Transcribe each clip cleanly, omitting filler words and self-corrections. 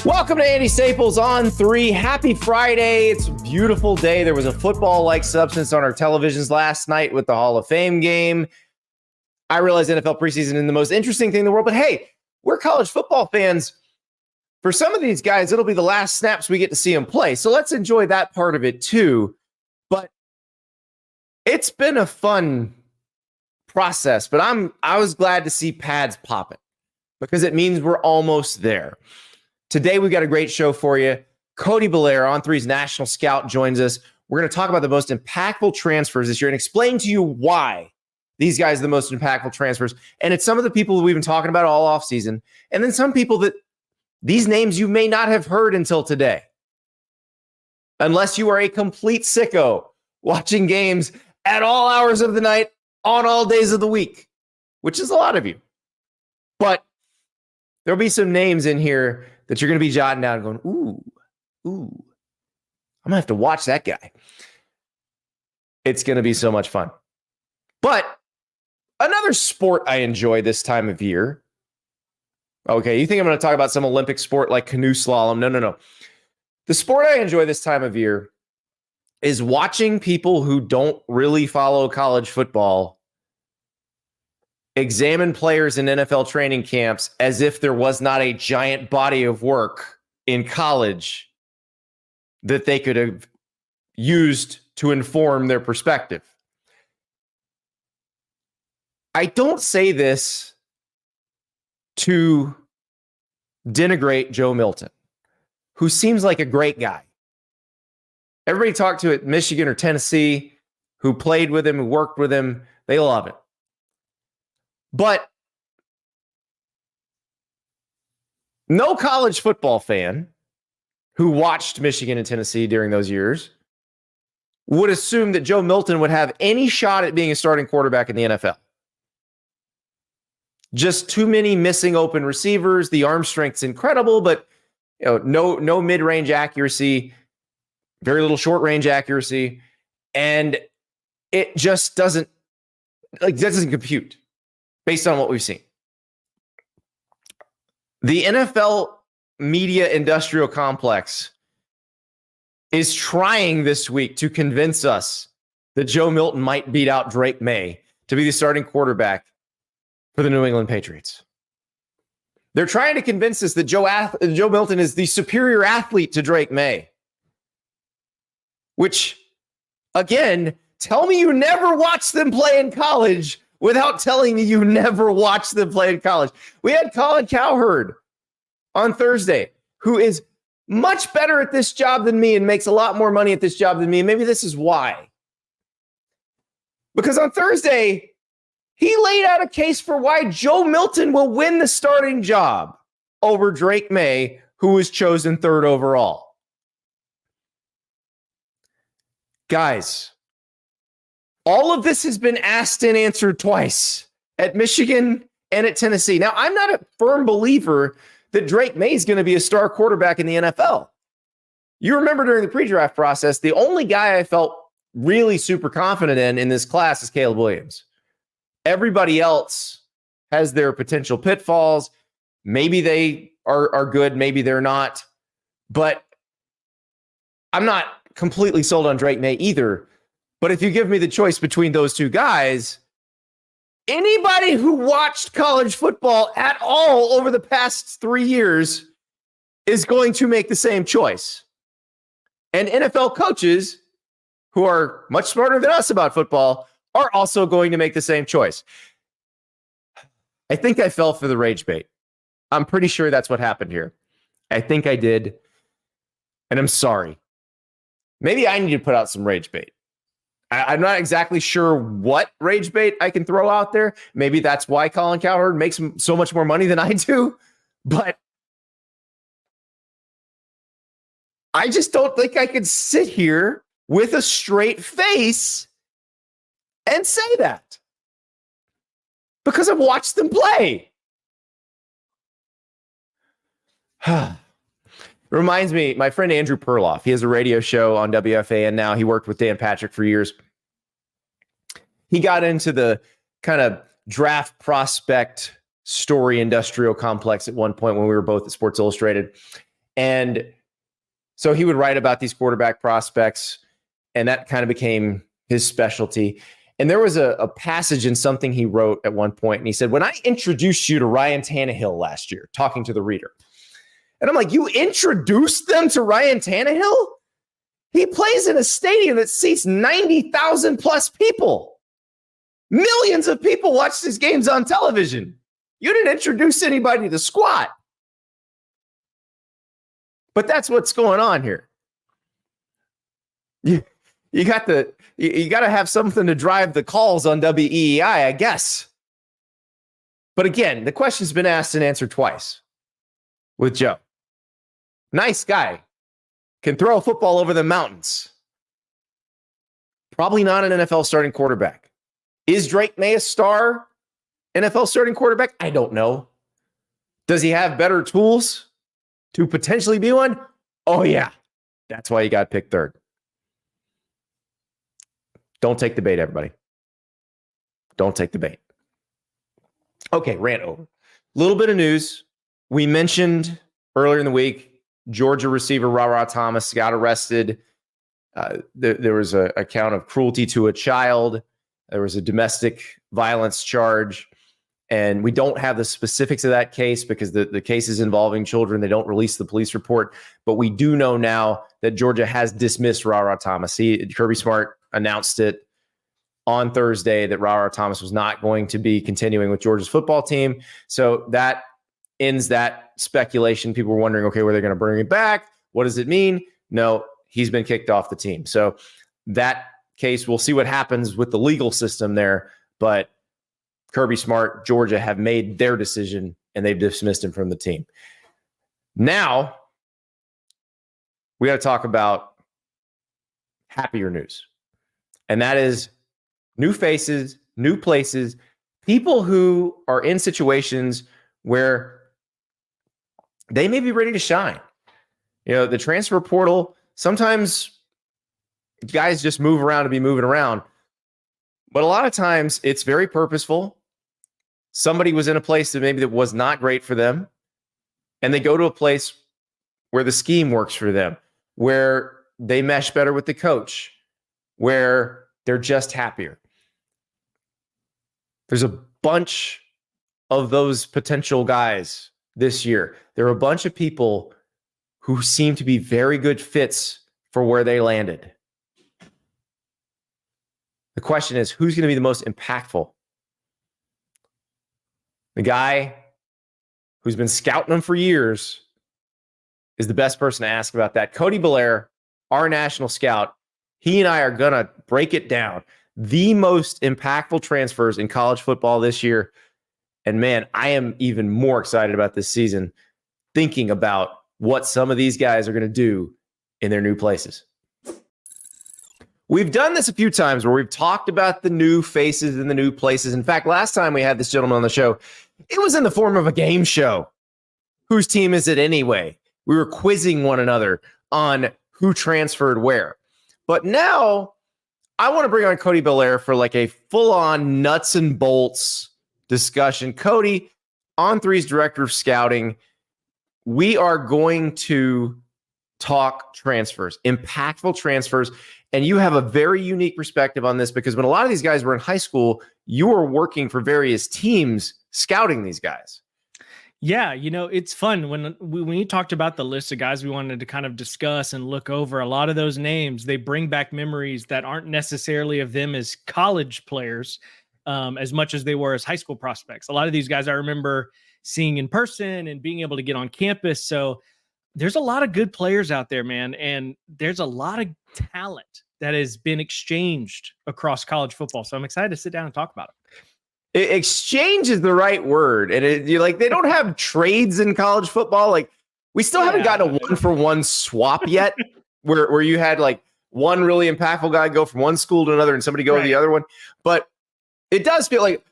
Welcome to Andy Staples on 3. Happy Friday. It's a beautiful day. There was a football-like substance on our televisions last night with the Hall of Fame game. I realize NFL preseason is the most interesting thing in the world, but hey, we're college football fans. For some of these guys, it'll be the last snaps we get to see them play. So let's enjoy that part of it too. But it's been a fun process, but I was glad to see pads popping because it means we're almost there. Today, we've got a great show for you. Cody Bellaire, On 3's national scout, joins us. We're going to talk about the most impactful transfers this year and explain to you why these guys are the most impactful transfers. And it's some of the people we've been talking about all offseason, and then some people that these names you may not have heard until today, unless you are a complete sicko watching games at all hours of the night on all days of the week, which is a lot of you. But there'll be some names in here that you're going to be jotting down going, ooh, I'm going to have to watch that guy. It's going to be so much fun. But another sport I enjoy this time of year. Okay, you think I'm going to talk about some Olympic sport like canoe slalom? No. The sport I enjoy this time of year is watching people who don't really follow college football examine players in NFL training camps as if there was not a giant body of work in college that they could have used to inform their perspective. I don't say this to denigrate Joe Milton, who seems like a great guy. Everybody talked to at Michigan or Tennessee who played with him, who worked with him, they love it. But no college football fan who watched Michigan and Tennessee during those years would assume that Joe Milton would have any shot at being a starting quarterback in the NFL. Just too many missing open receivers. The arm strength's incredible, but no mid-range accuracy, very little short-range accuracy, and it just doesn't compute based on what we've seen. The NFL media industrial complex is trying this week to convince us that Joe Milton might beat out Drake May to be the starting quarterback for the New England Patriots. They're trying to convince us that Joe Milton is the superior athlete to Drake May. Which, again, tell me you never watched them play in college without telling me you never watched them play in college. We had Colin Cowherd on Thursday, who is much better at this job than me and makes a lot more money at this job than me. And maybe this is why. Because on Thursday, he laid out a case for why Joe Milton will win the starting job over Drake May, who was chosen 3rd overall. Guys, all of this has been asked and answered twice at Michigan and at Tennessee. Now, I'm not a firm believer that Drake May is going to be a star quarterback in the NFL. You remember during the pre-draft process, the only guy I felt really super confident in this class is Caleb Williams. Everybody else has their potential pitfalls. Maybe they are good, maybe they're not. But I'm not completely sold on Drake May either. But if you give me the choice between those two guys, anybody who watched college football at all over the past 3 years is going to make the same choice. And NFL coaches who are much smarter than us about football are also going to make the same choice. I think I fell for the rage bait. I'm pretty sure that's what happened here. I think I did. And I'm sorry. Maybe I need to put out some rage bait. I'm not exactly sure what rage bait I can throw out there. Maybe that's why Colin Cowherd makes so much more money than I do. But I just don't think I could sit here with a straight face and say that. Because I've watched them play. Reminds me, my friend Andrew Perloff, he has a radio show on WFAN now. He worked with Dan Patrick for years. He got into the kind of draft prospect story industrial complex at one point when we were both at Sports Illustrated. And so he would write about these quarterback prospects, and that kind of became his specialty. And there was a passage in something he wrote at one point, and he said, when I introduced you to Ryan Tannehill last year, talking to the reader, and I'm like, you introduced them to Ryan Tannehill? He plays in a stadium that seats 90,000 plus people. Millions of people watch these games on television. You didn't introduce anybody to squat. But that's what's going on here. You got to have something to drive the calls on WEEI, I guess. But again, the question's been asked and answered twice with Joe. Nice guy. Can throw a football over the mountains. Probably not an NFL starting quarterback. Is Drake May a star NFL starting quarterback? I don't know. Does he have better tools to potentially be one? Oh, yeah. That's why he got picked third. Don't take the bait, everybody. Don't take the bait. Okay, rant over. Little bit of news. We mentioned earlier in the week, Georgia receiver Rara Thomas got arrested. There was a count of cruelty to a child. There was a domestic violence charge. And we don't have the specifics of that case because the case is involving children. They don't release the police report. But we do know now that Georgia has dismissed Rara Thomas. Kirby Smart announced it on Thursday that Rara Thomas was not going to be continuing with Georgia's football team. So that ends that speculation. People were wondering, okay, were they going to bring it back? What does it mean? No, he's been kicked off the team. So that case, we'll see what happens with the legal system there. But Kirby Smart, Georgia have made their decision and they've dismissed him from the team. Now, we got to talk about happier news. And that is new faces, new places, people who are in situations where they may be ready to shine. You know, the transfer portal, sometimes guys just move around to be moving around. But a lot of times it's very purposeful. Somebody was in a place that was not great for them, and they go to a place where the scheme works for them, where they mesh better with the coach, where they're just happier. There's a bunch of those potential guys this year. There are a bunch of people who seem to be very good fits for where they landed. The question is, who's going to be the most impactful? The guy who's been scouting them for years is the best person to ask about that. Cody Bellaire, our national scout, he and I are going to break it down. The most impactful transfers in college football this year. And man, I am even more excited about this season, thinking about what some of these guys are going to do in their new places. We've done this a few times where we've talked about the new faces and the new places. In fact, last time we had this gentleman on the show, it was in the form of a game show. Whose team is it anyway? We were quizzing one another on who transferred where. But now I want to bring on Cody Bellaire for like a full-on nuts and bolts discussion. Cody, On3's director of scouting, we are going to talk transfers, impactful transfers. And you have a very unique perspective on this because when a lot of these guys were in high school, you were working for various teams scouting these guys. Yeah, you know, it's fun when you talked about the list of guys we wanted to kind of discuss and look over. A lot of those names, they bring back memories that aren't necessarily of them as college players as much as they were as high school prospects. A lot of these guys I remember seeing in person and being able to get on campus. So there's a lot of good players out there, man. And there's a lot of talent that has been exchanged across college football. So I'm excited to sit down and talk about it. Exchange is the right word. And you're like, they don't have trades in college football. Like we still haven't gotten a 1-for-1 swap yet where you had like one really impactful guy go from one school to another and somebody go to the other one. But it does feel like,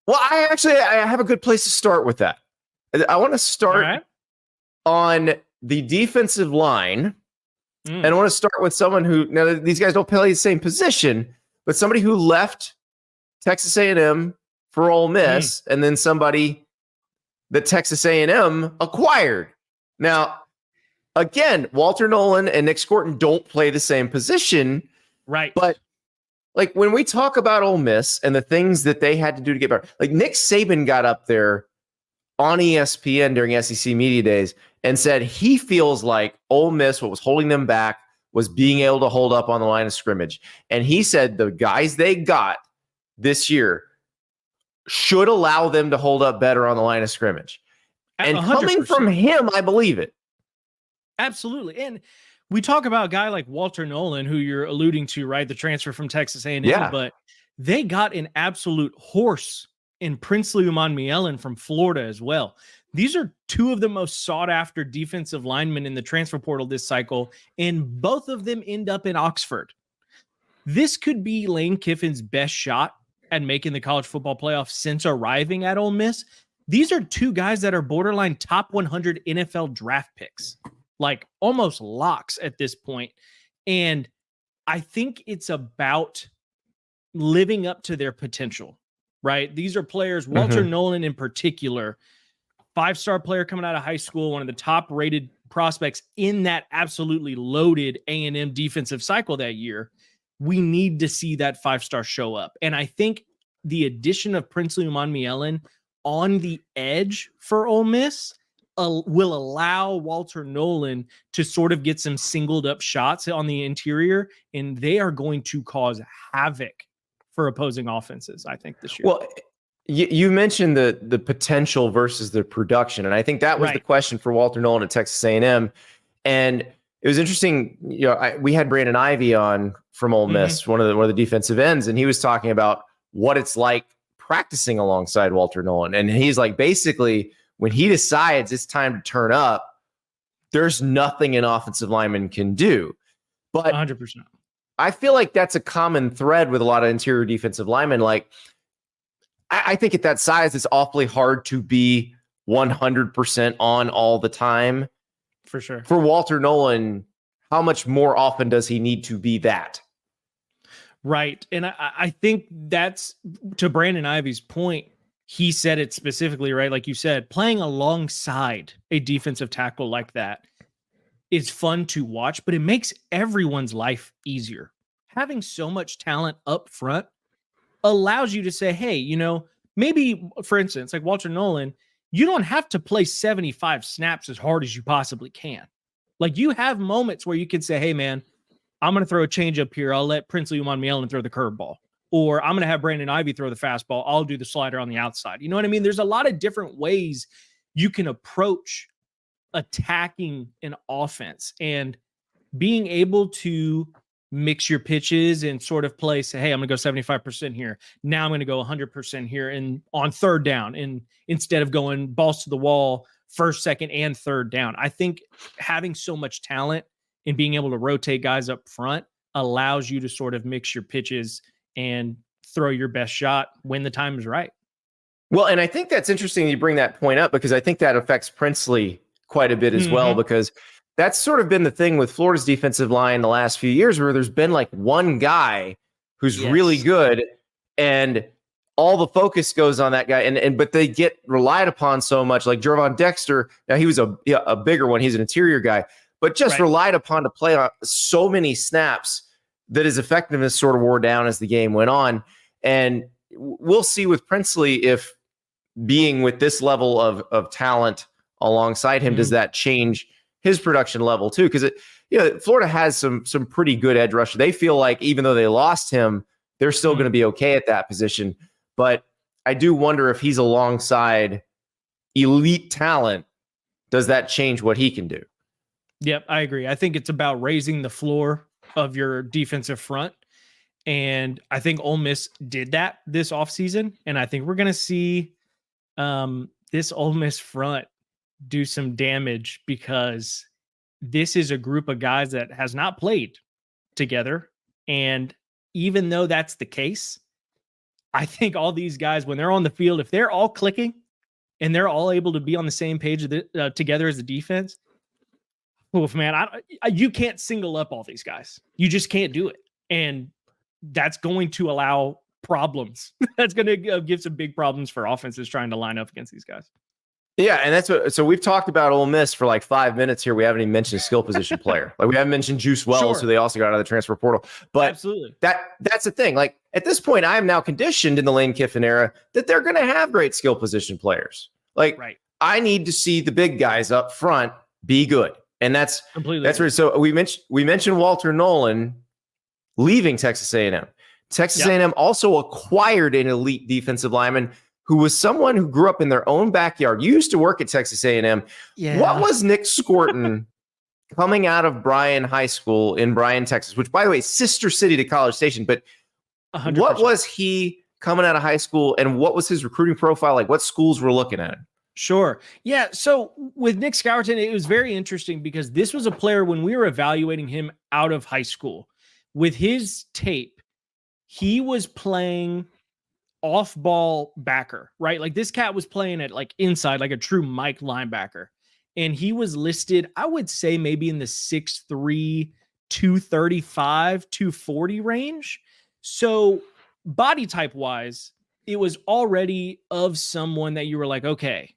well, I have a good place to start with that. I want to start on the defensive line. And I want to start with someone who, now these guys don't play the same position, but somebody who left Texas A&M for Ole Miss, and then somebody that Texas A&M acquired. Now, again, Walter Nolan and Nic Scourton don't play the same position. Right. But like when we talk about Ole Miss and the things that they had to do to get better, like Nick Saban got up there on ESPN during SEC Media Days and said he feels like Ole Miss, what was holding them back was being able to hold up on the line of scrimmage. And he said the guys they got this year should allow them to hold up better on the line of scrimmage. And 100%. Coming from him, I believe it. Absolutely. And we talk about a guy like Walter Nolan, who you're alluding to, right? The transfer from Texas A&M, but they got an absolute horse in Princely Umanmielen from Florida as well. These are two of the most sought after defensive linemen in the transfer portal this cycle, and both of them end up in Oxford. This could be Lane Kiffin's best shot at making the college football playoff since arriving at Ole Miss. These are two guys that are borderline top 100 NFL draft picks, like almost locks at this point. And I think it's about living up to their potential, right? These are players, Walter Nolan in particular, 5-star player coming out of high school, one of the top rated prospects in that absolutely loaded A&M defensive cycle that year. We need to see that 5-star show up. And I think the addition of Princely Umanmielen on the edge for Ole Miss will allow Walter Nolan to sort of get some singled up shots on the interior, and they are going to cause havoc for opposing offenses, I think, this year. Well, you mentioned the potential versus the production, and I think that was the question for Walter Nolan at Texas A&M. And it was interesting. We had Brandon Ivey on from Ole Miss, one of the defensive ends, and he was talking about what it's like practicing alongside Walter Nolan. And he's like, basically, when he decides it's time to turn up, there's nothing an offensive lineman can do. But 100%. I feel like that's a common thread with a lot of interior defensive linemen. Like, I think at that size, it's awfully hard to be 100% on all the time. For sure. For Walter Nolan, how much more often does he need to be that? Right. And I think that's, to Brandon Ivey's point, he said it specifically, right? Like you said, playing alongside a defensive tackle like that is fun to watch, but it makes everyone's life easier. Having so much talent up front allows you to say, hey, maybe, for instance, like Walter Nolan, you don't have to play 75 snaps as hard as you possibly can. Like, you have moments where you can say, hey, man, I'm going to throw a change up here. I'll let Princely Umanmielen throw the curveball. Or I'm going to have Brandon Ivey throw the fastball. I'll do the slider on the outside. You know what I mean? There's a lot of different ways you can approach attacking an offense, and being able to mix your pitches and sort of play, say, hey, I'm going to go 75% here. Now I'm going to go 100% here and on third down, and instead of going balls to the wall, first, second, and third down. I think having so much talent and being able to rotate guys up front allows you to sort of mix your pitches and throw your best shot when the time is right. Well, and I think that's interesting you bring that point up, because I think that affects Princely quite a bit as well, because that's sort of been the thing with Florida's defensive line the last few years, where there's been like one guy who's really good and all the focus goes on that guy. But they get relied upon so much, like Jervon Dexter. Now, he was a bigger one. He's an interior guy, but just relied upon to play on so many snaps that his effectiveness sort of wore down as the game went on. And we'll see with Princely if being with this level of talent alongside him, does that change his production level too? Because Florida has some pretty good edge rusher. They feel like even though they lost him, they're still going to be okay at that position. But I do wonder if he's alongside elite talent, does that change what he can do? Yep, I agree. I think it's about raising the floor of your defensive front. And I think Ole Miss did that this offseason. And I think we're going to see this Ole Miss front do some damage, because this is a group of guys that has not played together. And even though that's the case, I think all these guys, when they're on the field, if they're all clicking and they're all able to be on the same page together as a defense, oof, man, you can't single up all these guys. You just can't do it. And that's going to allow problems. That's going to give some big problems for offenses trying to line up against these guys. Yeah, and that's what. So we've talked about Ole Miss for like 5 minutes here. We haven't even mentioned a skill position player. Like we haven't mentioned Juice Wells, who they also got out of the transfer portal. But absolutely, that's the thing. Like at this point, I am now conditioned in the Lane Kiffin era that they're going to have great skill position players. Like I need to see the big guys up front be good, and that's completely. That's where. So we mentioned Walter Nolan leaving Texas A&M. Texas A&M also acquired an elite defensive lineman who was someone who grew up in their own backyard, used to work at Texas A&M. Yeah. What was Nic Scourton coming out of Bryan High School in Bryan, Texas, which, by the way, sister city to College Station, but 100%. What was he coming out of high school, and what was his recruiting profile? Like, what schools were looking at him? Sure. Yeah, so with Nic Scourton, it was very interesting because this was a player when we were evaluating him out of high school. With his tape, he was playing off-ball backer, right? Like this cat was playing at like inside, like a true Mike linebacker. And he was listed, I would say maybe in the 6'3", 235, 240 range. So body type wise, it was already of someone that you were like, okay,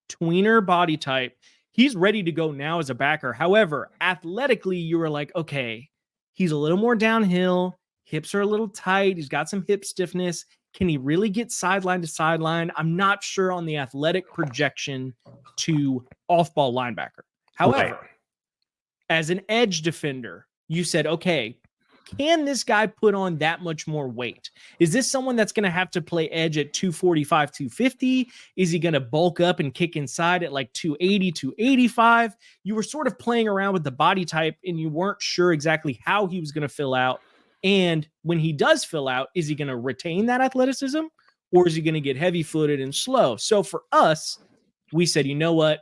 tweener body type. He's ready to go now as a backer. However, athletically, you were like, okay, he's a little more downhill. Hips are a little tight. He's got some hip stiffness. Can he really get sideline to sideline? I'm not sure on the athletic projection to off-ball linebacker. However, as an edge defender, you said, okay, can this guy put on that much more weight? Is this someone that's going to have to play edge at 245, 250? Is he going to bulk up and kick inside at like 280, 285? You were sort of playing around with the body type and you weren't sure exactly how he was going to fill out. And when he does fill out, is he going to retain that athleticism or is he going to get heavy-footed and slow? So for us, we said, you know what?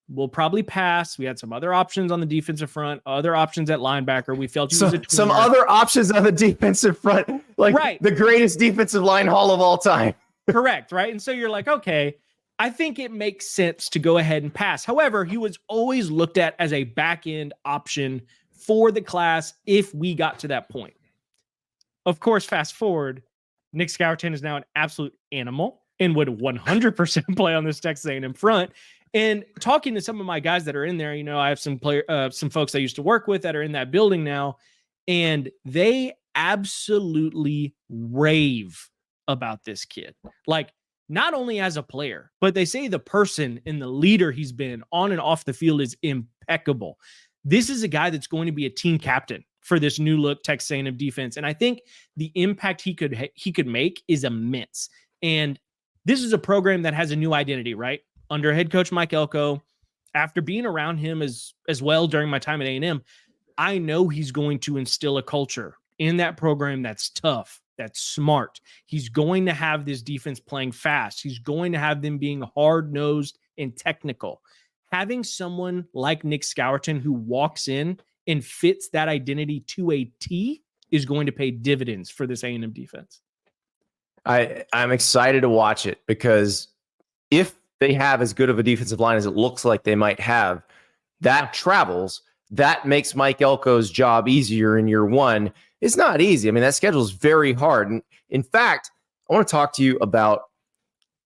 We'll probably pass. We had some other options on the defensive front, other options at linebacker. We felt he was a tweener. Some other options on the defensive front, like the greatest defensive line haul of all time. Correct, right? And so you're like, okay, I think it makes sense to go ahead and pass. However, he was always looked at as a back-end option for the class if we got to that point. Of course, fast forward, Nic Scourton is now an absolute animal and would 100% play on this Texas A&M front. And talking to some of my guys that are in there, you know, I have some folks I used to work with that are in that building now, and they absolutely rave about this kid. Like, not only as a player, but they say the person and the leader he's been on and off the field is impeccable. This is a guy that's going to be a team captain for this new look Texas A&M defense. And I think the impact he could make is immense. And this is a program that has a new identity, right? Under head coach Mike Elko, after being around him as well during my time at A&M, I know he's going to instill a culture in that program that's tough, that's smart. He's going to have this defense playing fast. He's going to have them being hard-nosed and technical. Having someone like Nic Scourton who walks in and fits that identity to a T is going to pay dividends for this A&M defense. I'm excited to watch it because if they have as good of a defensive line as it looks like they might have, that travels. That makes Mike Elko's job easier in year one. It's not easy. I mean, that schedule is very hard. And in fact, I want to talk to you about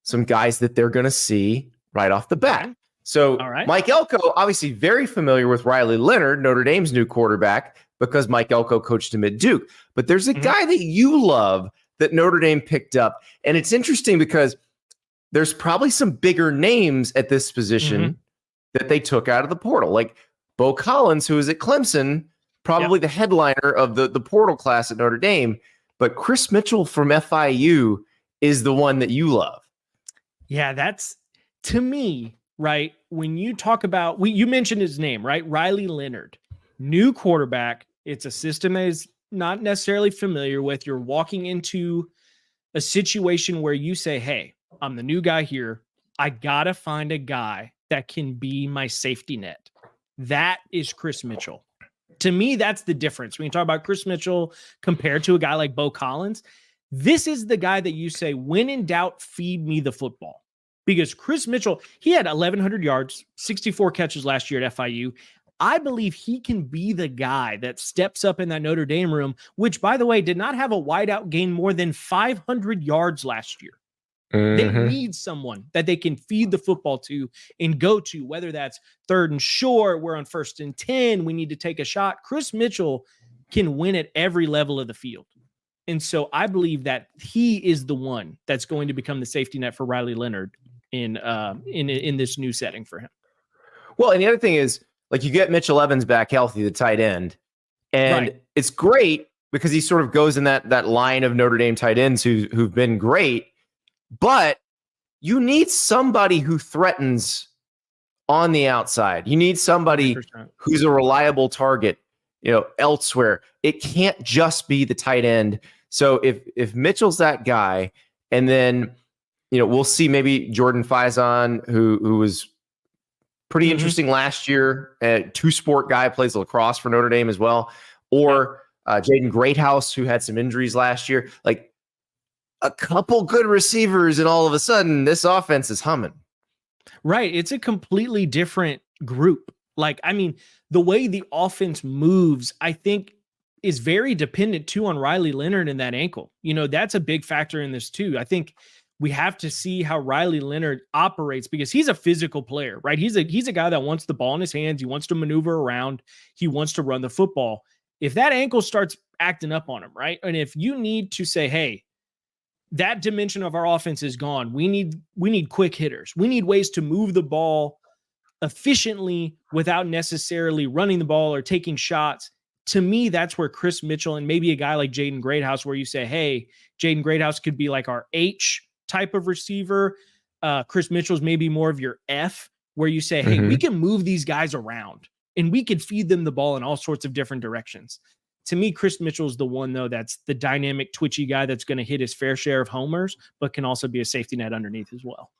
some guys that they're going to see right off the bat. So Mike Elko, obviously very familiar with Riley Leonard, Notre Dame's new quarterback, because Mike Elko coached him at Duke. But there's a guy that you love that Notre Dame picked up. And it's interesting because there's probably some bigger names at this position that they took out of the portal. Like Bo Collins, who is at Clemson, probably the headliner of the portal class at Notre Dame. But Chris Mitchell from FIU is the one that you love. Yeah, that's, to me, right, when you talk about, you mentioned his name, right? Riley Leonard, new quarterback. It's a system that is not necessarily familiar with. You're walking into a situation where you say, hey, I'm the new guy here. I got to find a guy that can be my safety net. That is Chris Mitchell. To me, that's the difference. When you talk about Chris Mitchell compared to a guy like Bo Collins, this is the guy that you say, when in doubt, feed me the football. Because Chris Mitchell, he had 1,100 yards, 64 catches last year at FIU. I believe he can be the guy that steps up in that Notre Dame room, which, by the way, did not have a wideout gain more than 500 yards last year. They Mhm. need someone that they can feed the football to and go to, whether that's 3rd and short, we're on 1st and 10, we need to take a shot. Kris Mitchell can win at every level of the field. And so I believe that he is the one that's going to become the safety net for Riley Leonard in this new setting for him. Well, and the other thing is, like, you get Mitchell Evans back healthy, the tight end, and Right. it's great because he sort of goes in that line of Notre Dame tight ends who've been great, but you need somebody who threatens on the outside. You need somebody 100%. who's a reliable target, elsewhere. It can't just be the tight end. So if Mitchell's that guy, and then we'll see maybe Jordan Faison, who was pretty interesting last year, two-sport guy, plays lacrosse for Notre Dame as well, or Jaden Greathouse, who had some injuries last year. Like, a couple good receivers, and all of a sudden this offense is humming. Right. It's a completely different group. Like, I mean, the way the offense moves, I think, is very dependent too on Riley Leonard and that ankle. That's a big factor in this too. I think we have to see how Riley Leonard operates, because he's a physical player, right? He's a guy that wants the ball in his hands. He wants to maneuver around. He wants to run the football. If that ankle starts acting up on him, right? And if you need to say, hey, that dimension of our offense is gone. We need quick hitters. We need ways to move the ball efficiently without necessarily running the ball or taking shots. To me, that's where Kris Mitchell and maybe a guy like Jaden Greathouse, where you say, hey, Jaden Greathouse could be like our H type of receiver. Kris Mitchell's maybe more of your F, where you say, hey, we can move these guys around and we can feed them the ball in all sorts of different directions. To me, Kris Mitchell's the one, though, that's the dynamic, twitchy guy that's going to hit his fair share of homers, but can also be a safety net underneath as well.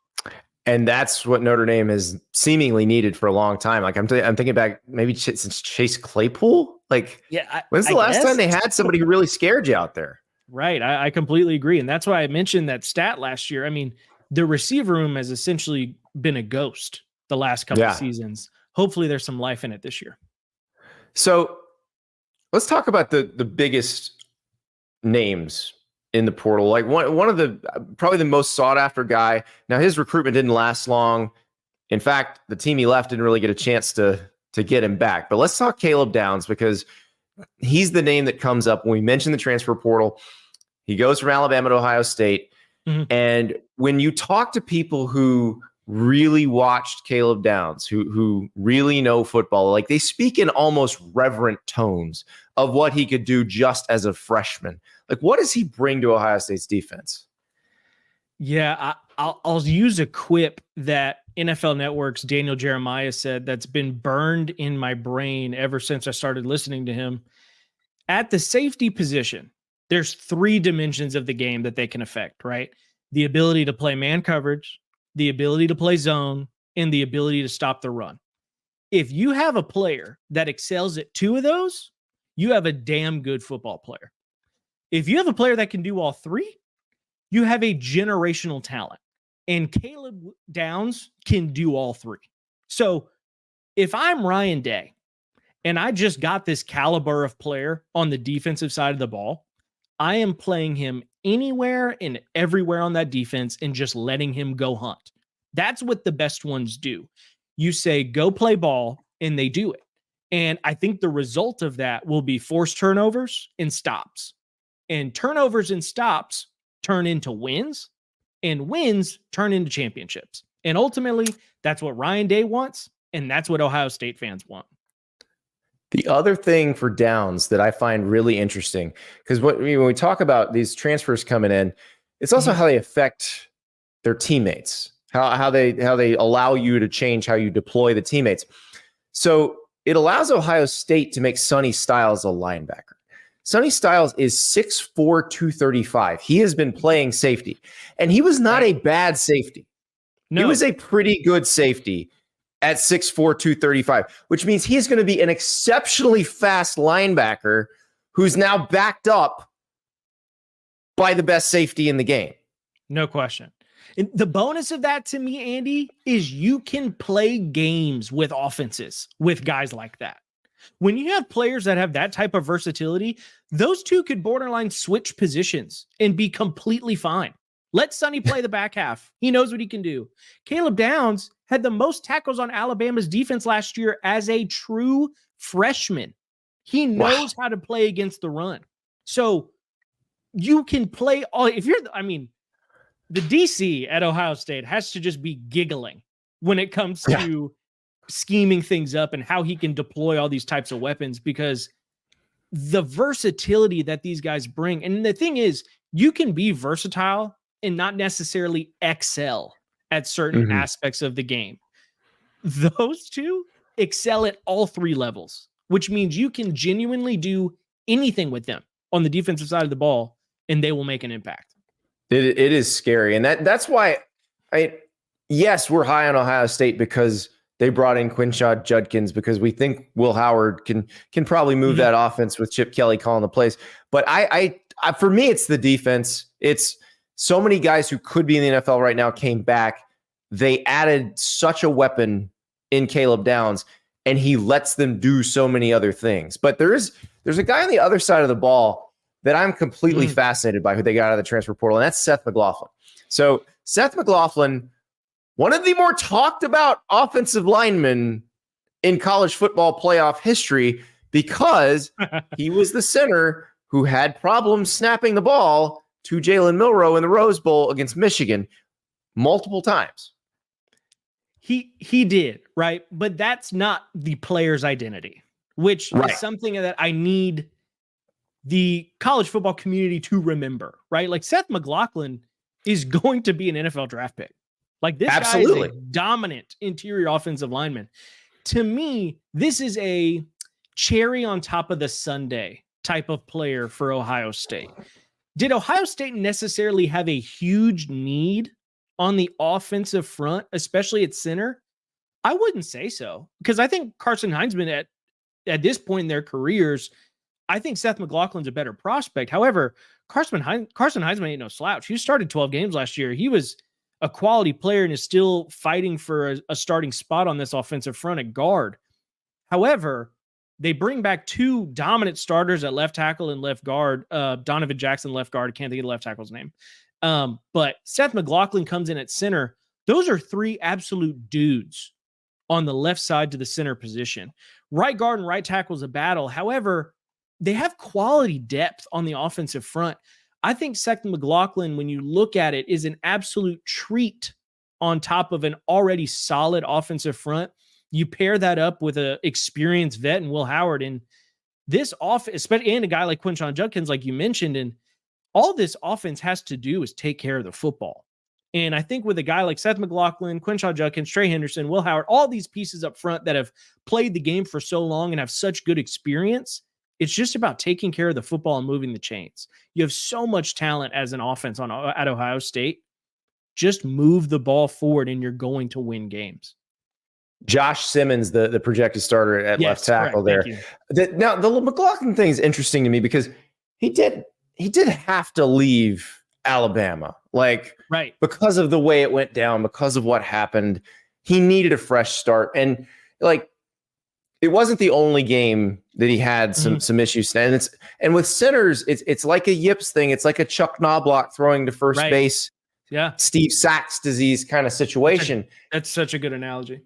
And that's what Notre Dame has seemingly needed for a long time. Like, I'm thinking back maybe since Chase Claypool. Like, when's the last time they had somebody who really scared you out there? Right. I completely agree. And that's why I mentioned that stat last year. I mean, the receiver room has essentially been a ghost the last couple of seasons. Hopefully there's some life in it this year. So let's talk about the biggest names in the portal. Like, one of the probably the most sought after guy. Now, his recruitment didn't last long. In fact, the team he left didn't really get a chance to get him back. But let's talk Caleb Downs, because he's the name that comes up when we mention the transfer portal. He goes from Alabama to Ohio State. And when you talk to people who really watched Caleb Downs, who really know football, like, they speak in almost reverent tones of what he could do just as a freshman. Like, what does he bring to Ohio State's defense? Yeah, I'll use a quip that NFL Network's Daniel Jeremiah said that's been burned in my brain ever since I started listening to him. At the safety position, there's 3 dimensions of the game that they can affect, right? The ability to play man coverage, the ability to play zone, and the ability to stop the run. If you have a player that excels at 2 of those, you have a damn good football player. If you have a player that can do all 3, you have a generational talent. And Caleb Downs can do all 3. So if I'm Ryan Day and I just got this caliber of player on the defensive side of the ball, I am playing him anywhere and everywhere on that defense and just letting him go hunt. That's what the best ones do. You say, go play ball, and they do it. And I think the result of that will be forced turnovers and stops. And turnovers and stops turn into wins, and wins turn into championships. And ultimately, that's what Ryan Day wants, and that's what Ohio State fans want. The other thing for Downs that I find really interesting, because when we talk about these transfers coming in, it's also how they affect their teammates, how they allow you to change how you deploy the teammates. So it allows Ohio State to make Sonny Styles a linebacker. Sonny Styles is 6'4", 235. He has been playing safety, and he was not a bad safety. No. He was a pretty good safety at 6'4", 235, which means he's going to be an exceptionally fast linebacker who's now backed up by the best safety in the game. No question. And the bonus of that to me, Andy, is you can play games with offenses with guys like that. When you have players that have that type of versatility, those two could borderline switch positions and be completely fine. Let Sonny play the back half. He knows what he can do. Caleb Downs had the most tackles on Alabama's defense last year as a true freshman. He knows how to play against the run. So you can play all. If you're, the DC at Ohio State has to just be giggling when it comes to scheming things up and how he can deploy all these types of weapons, because the versatility that these guys bring. And the thing is, you can be versatile and not necessarily excel at certain aspects of the game. Those two excel at all three levels, which means you can genuinely do anything with them on the defensive side of the ball, and they will make an impact. It is scary. And that's why yes, we're high on Ohio State because they brought in Quinshad Judkins, because we think Will Howard can probably move that offense with Chip Kelly calling the plays. But I for me, it's the defense. It's so many guys who could be in the NFL right now came back. They added such a weapon in Caleb Downs, and he lets them do so many other things. But there's a guy on the other side of the ball that I'm completely fascinated by, who they got out of the transfer portal, and that's Seth McLaughlin. So Seth McLaughlin, one of the more talked about offensive linemen in college football playoff history, because he was the center who had problems snapping the ball to Jalen Milroe in the Rose Bowl against Michigan multiple times. He did, right? But that's not the player's identity, which is something that I need the college football community to remember, right? Like, Seth McLaughlin is going to be an NFL draft pick. Like, this guy is a dominant interior offensive lineman. To me, this is a cherry on top of the sundae type of player for Ohio State. Did Ohio State necessarily have a huge need on the offensive front, especially at center? I wouldn't say so, because I think Carson Hinesman at this point in their careers, I think Seth McLaughlin's a better prospect. However, Carson Hinesman ain't no slouch. He started 12 games last year. He was a quality player and is still fighting for a starting spot on this offensive front at guard. However, they bring back two dominant starters at left tackle and left guard. Donovan Jackson, left guard. I can't think of the left tackle's name. But Seth McLaughlin comes in at center. Those are three absolute dudes on the left side to the center position. Right guard and right tackle is a battle. However, they have quality depth on the offensive front. I think Seth McLaughlin, when you look at it, is an absolute treat on top of an already solid offensive front. You pair that up with an experienced vet and Will Howard, and this offense, especially, and a guy like Quinshad Judkins, like you mentioned, and all this offense has to do is take care of the football. And I think with a guy like Seth McLaughlin, Quinshad Judkins, Trey Henderson, Will Howard, all these pieces up front that have played the game for so long and have such good experience, it's just about taking care of the football and moving the chains. You have so much talent as an offense at Ohio State. Just move the ball forward and you're going to win games. Josh Simmons, the projected starter at left tackle there. Now, the McLaughlin thing is interesting to me because he did have to leave Alabama, because of the way it went down, because of what happened. He needed a fresh start, and it wasn't the only game that he had some issues. And with centers, it's like a yips thing. It's like a Chuck Knobloch throwing to first base. Yeah, Steve Sachs disease kind of situation. That's such a good analogy.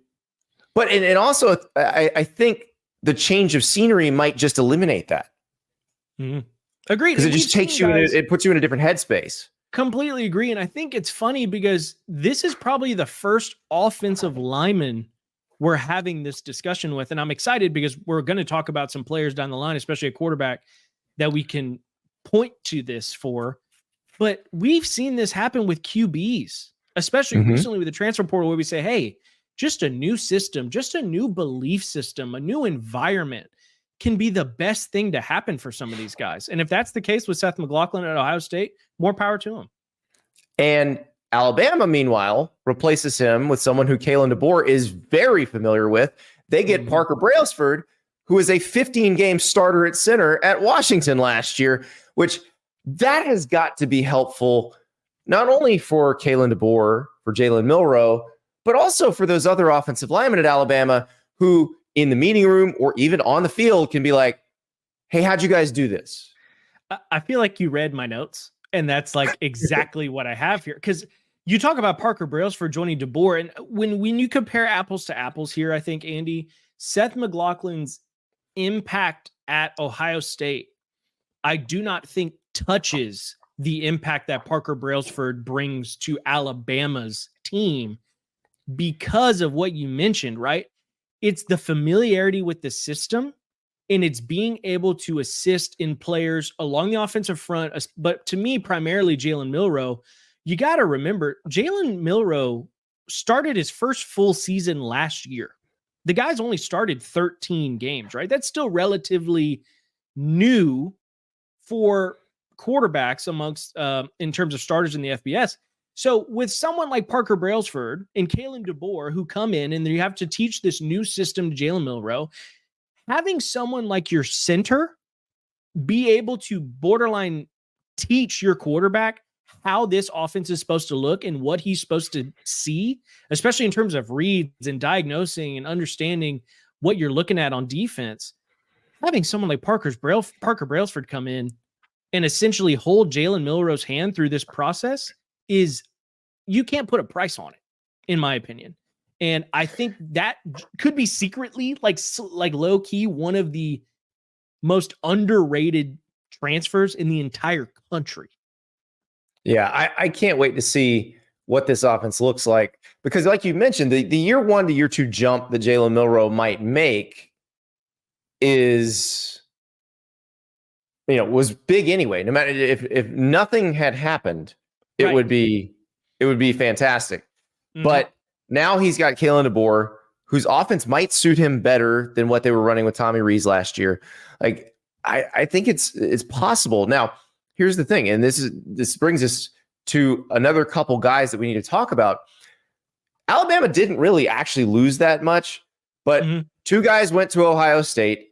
But and also, I think the change of scenery might just eliminate that. Agreed. Because it just takes you it puts you in a different headspace. Completely agree. And I think it's funny because this is probably the first offensive lineman we're having this discussion with. And I'm excited because we're going to talk about some players down the line, especially a quarterback, that we can point to this for. But we've seen this happen with QBs, especially recently with the transfer portal, where we say, hey, just a new system, just a new belief system, a new environment can be the best thing to happen for some of these guys. And if that's the case with Seth McLaughlin at Ohio State, more power to him. And Alabama, meanwhile, replaces him with someone who Kalen DeBoer is very familiar with. They get Parker Brailsford, who is a 15-game starter at center at Washington last year, which that has got to be helpful, not only for Kalen DeBoer, for Jalen Milroe, but also for those other offensive linemen at Alabama who in the meeting room or even on the field can be like, hey, how'd you guys do this? I feel like you read my notes. And that's like exactly what I have here. Because you talk about Parker Brailsford joining DeBoer, and when you compare apples to apples here, I think, Andy, Seth McLaughlin's impact at Ohio State, I do not think touches the impact that Parker Brailsford brings to Alabama's team because of what you mentioned, right? It's the familiarity with the system, and it's being able to assist in players along the offensive front. But to me, primarily Jalen Milroe. You got to remember, Jalen Milroe started his first full season last year. The guy's only started 13 games, right? That's still relatively new for quarterbacks amongst in terms of starters in the FBS. So with someone like Parker Brailsford and Kalen DeBoer who come in and you have to teach this new system to Jalen Milroe, having someone like your center be able to borderline teach your quarterback how this offense is supposed to look and what he's supposed to see, especially in terms of reads and diagnosing and understanding what you're looking at on defense, having someone like Parker Brailsford come in and essentially hold Jalen Milroe's hand through this process is, you can't put a price on it, in my opinion. And I think that could be secretly, like low key, one of the most underrated transfers in the entire country. Yeah, I can't wait to see what this offense looks like, because like you mentioned, the year 1 to year 2 jump that Jalen Milroe might make is, was big anyway. No matter if nothing had happened, it Right. would be fantastic. Mm-hmm. But now he's got Kalen DeBoer, whose offense might suit him better than what they were running with Tommy Rees last year. Like, I think it's possible. Now, here's the thing, and this brings us to another couple guys that we need to talk about. Alabama didn't really actually lose that much, but 2 guys went to Ohio State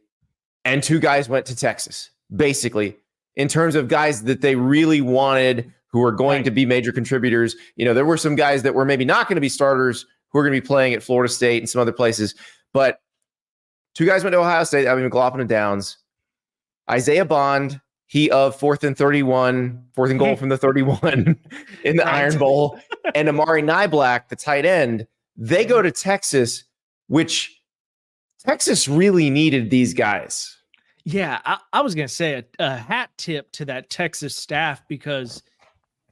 and 2 guys went to Texas, basically, in terms of guys that they really wanted who were going to be major contributors. There were some guys that were maybe not going to be starters who are going to be playing at Florida State and some other places, but 2 guys went to Ohio State. I mean, McLaughlin and Downs. Isaiah Bond, he of 4th and 31, 4th and goal from the 31 in the Iron Bowl, and Amari Niblack, the tight end. They go to Texas, which Texas really needed these guys. Yeah, I was going to say a hat tip to that Texas staff, because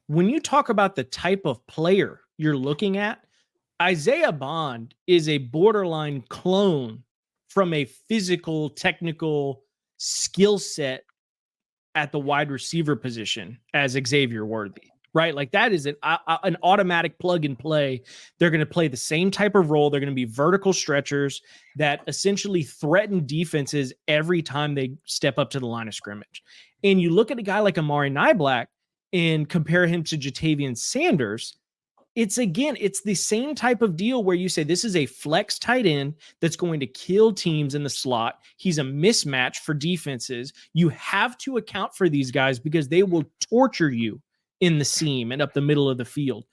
when you talk about the type of player you're looking at, Isaiah Bond is a borderline clone from a physical, technical skill set at the wide receiver position as Xavier Worthy, right? Like, that is an automatic plug and play. They're going to play the same type of role. They're going to be vertical stretchers that essentially threaten defenses every time they step up to the line of scrimmage. And you look at a guy like Amari Niblack and compare him to Jatavian Sanders, it's the same type of deal where you say this is a flex tight end that's going to kill teams in the slot. He's a mismatch for defenses. You have to account for these guys because they will torture you in the seam and up the middle of the field.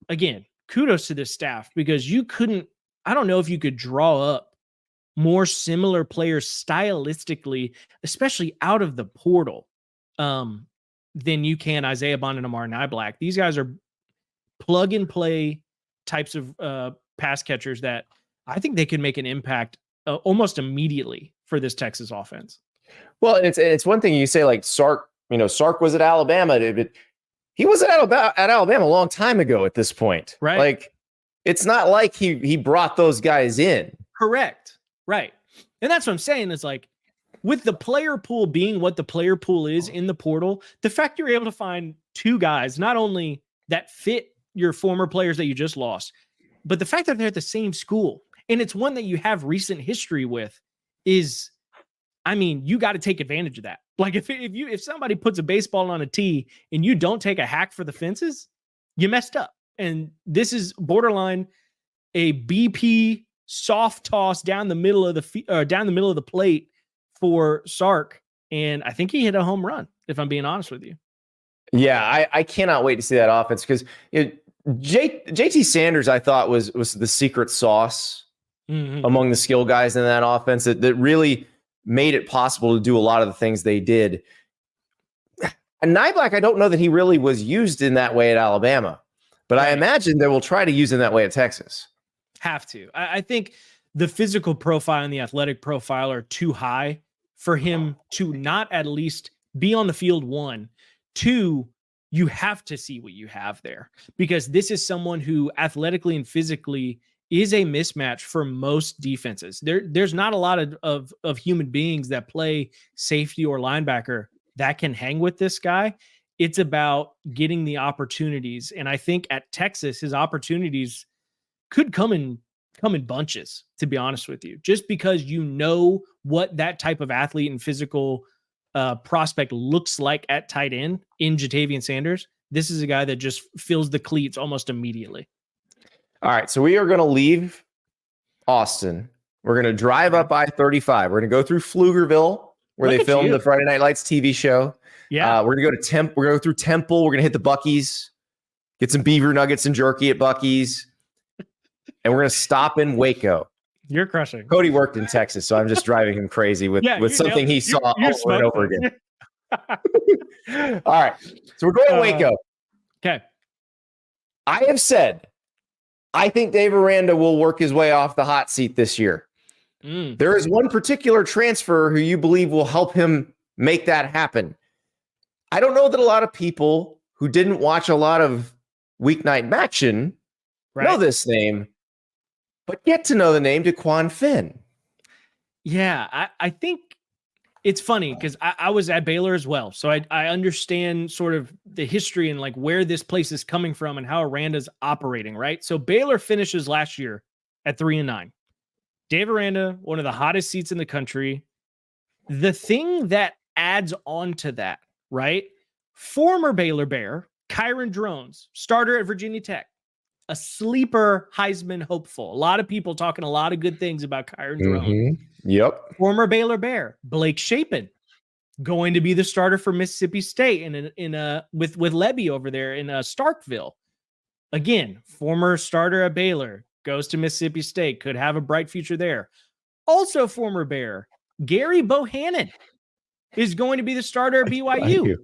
Again, kudos to this staff, because I don't know if you could draw up more similar players stylistically, especially out of the portal, than you can Isaiah Bond and Amari Niblack. These guys are plug and play types of pass catchers that I think they could make an impact almost immediately for this Texas offense. Well, and it's one thing you say, like Sark. Sark was at Alabama, but he was at Alabama a long time ago at this point, right? Like, it's not like he brought those guys in. Correct, right? And that's what I'm saying is, like, with the player pool being what the player pool is in the portal, the fact you're able to find 2 guys, not only that fit your former players that you just lost, but the fact that they're at the same school, and it's one that you have recent history with, is, you got to take advantage of that. Like, if somebody puts a baseball on a tee and you don't take a hack for the fences, you messed up. And this is borderline a BP soft toss down the middle of the plate for Sark, and I think he hit a home run, if I'm being honest with you. Yeah, I cannot wait to see that offense, because JT Sanders, I thought, was the secret sauce among the skill guys in that offense that really made it possible to do a lot of the things they did. And Niblack, I don't know that he really was used in that way at Alabama, but I imagine they will try to use him that way at Texas. Have to. I think the physical profile and the athletic profile are too high for him to not at least be on the field. 1, 2, you have to see what you have there, because this is someone who athletically and physically is a mismatch for most defenses. There's not a lot of human beings that play safety or linebacker that can hang with this guy. It's about getting the opportunities. And I think at Texas, his opportunities could come in bunches, to be honest with you, just because you know what that type of athlete and physical prospect looks like at tight end in Jatavian Sanders. This is a guy that just fills the cleats almost immediately. All right, so we are going to leave Austin. We're going to drive up I-35. We're going to go through Pflugerville, where they filmed the Friday Night Lights TV show. Yeah, we're going to go to We're going to go through Temple. We're going to hit the Buc-ee's, get some beaver nuggets and jerky at Buc-ee's, and we're going to stop in Waco. You're crushing. Cody worked in Texas, so I'm just driving him crazy with something he saw over and over again. All right, so we're going to Waco. Okay. I have said I think Dave Aranda will work his way off the hot seat this year. There is one particular transfer who you believe will help him make that happen. I don't know that a lot of people who didn't watch a lot of weeknight action know this name, but get to know the name Dequan Finn. Yeah, I think it's funny because I was at Baylor as well. So I understand sort of the history and like where this place is coming from and how Aranda's operating, right? So Baylor finishes last year at 3-9. Dave Aranda, one of the hottest seats in the country. The thing that adds on to that, right? Former Baylor Bear, Kyron Drones, starter at Virginia Tech, a sleeper Heisman hopeful. A lot of people talking a lot of good things about Kyron Drones. Yep. Former Baylor Bear, Blake Shapen, going to be the starter for Mississippi State with Lebby over there in Starkville. Again, former starter at Baylor, goes to Mississippi State, could have a bright future there. Also former Bear, Gary Bohannon is going to be the starter at BYU.